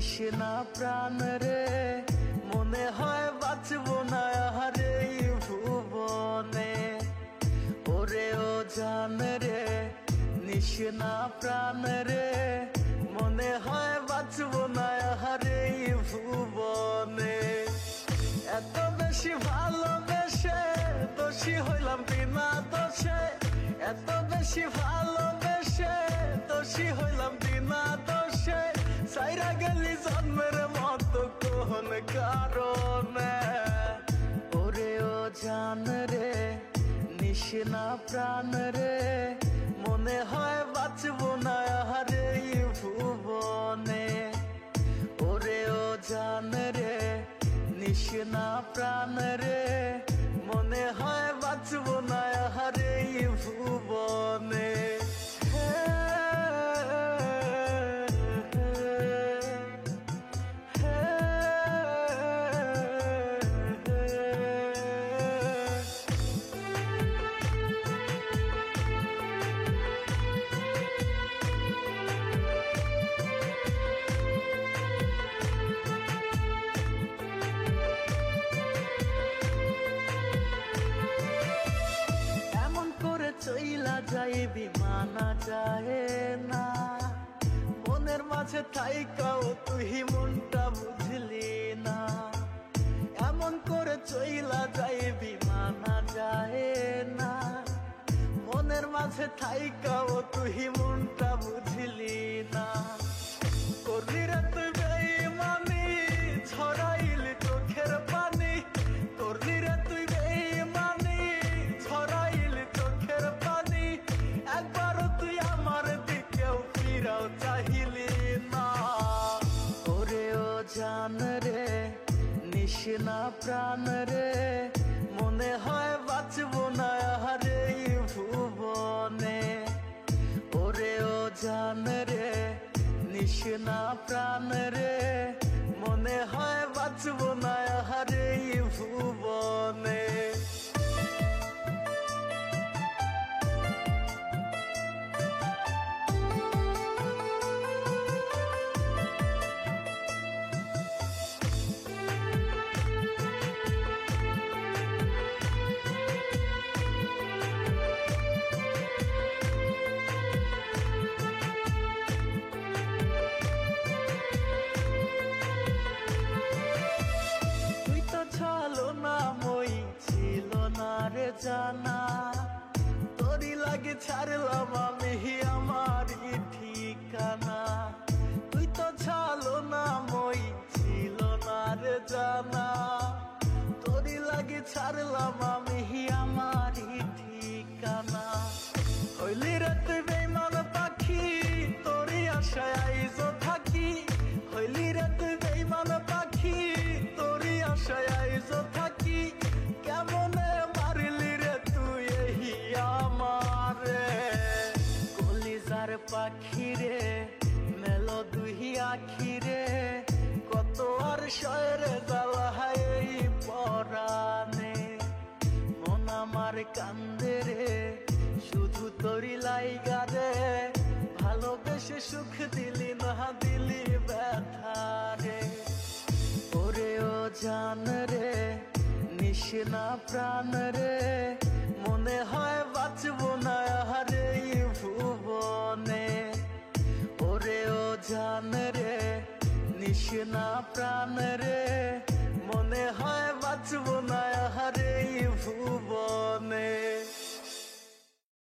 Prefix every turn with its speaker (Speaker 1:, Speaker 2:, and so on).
Speaker 1: নিশনা প্রাণ রে মনে হয় বাঁচবো না আহারে এই ভুবনে। ওরে ও জান রে নিশনা প্রাণ রে মনে হয় বাঁচবো না আহারে এই ভুবনে। এত বেশি ভালোবেসে দোষী হইলাম বিনা দোষে, এত বেশি ভালোবেসে দোষী হইলাম বিনা দোষে। সাইরা গেলি জন্মের মতো কোন কারণে। ওরে ও জান রে নিশনা প্রাণ রে মনে হয় বাঁচবো না আহারে এই ভুবনে। ওরে ও জান রে নিশনা প্রাণ রে মনে হয় বাঁচবো না আহারে এই ভুবনে। চইলা যাইবি মানা যায় না, মনের মাঝে থাইকাও তুই মনটা বুঝলি না। এমন করে চইলা যাইবি মানা যায় না, মনের মাঝে থাইকাও তুই মনটা বুঝলি না। করলি রে তুই বেঈমানি ছড়াইলি চোখের পানি, করলি রে তুই বেঈমানি ছড়াইলি চোখের পানি। একবারও তুই আমার দিকেও ফিরাও চাহিলি না। ওরে ও জান রে নিশনা প্রাণ রে মনে হয় বাঁচবো না আহারে এই ভুবনে। ওরে ও জান রে নিশনা প্রাণ রে মনে হয় বাঁচবো না আহারে এই ভুবনে। রে জানা তোরি লাগে ছাড়লাম আমি আমার ঠিকানা। তুই তো ছালো না মই ছিল না রে জানা, তোরি লাগে ছাড়লাম আমি আমার ঠিকানা। হইলি রে তুই বেঈমান পাখি তোরি আশায় আইজো থাকি, হইলি রে তুই বেঈমান পাখি তোরি আশায় আইজো থাকি। কেমনে মারলি রে তুই এই আমারে, কলিজার পাখি রে মেলো দুই আখি রে। কত আর শয়রে জ্বালা এই পরানে, মন আমার কান্দে রে শুধু তোরি লাইগা রে। ভালোবেসে সুখ দিলি না দিলি ব্যথা রে। ওরে ও জান রে নিশনা প্রাণ রে মনে হয় বাঁচবো না আহারে এই ভুবনে। ওরে ও জান রে নিশনা প্রাণ রে মনে হয় বাঁচবো না আহারে এই ভুবনে।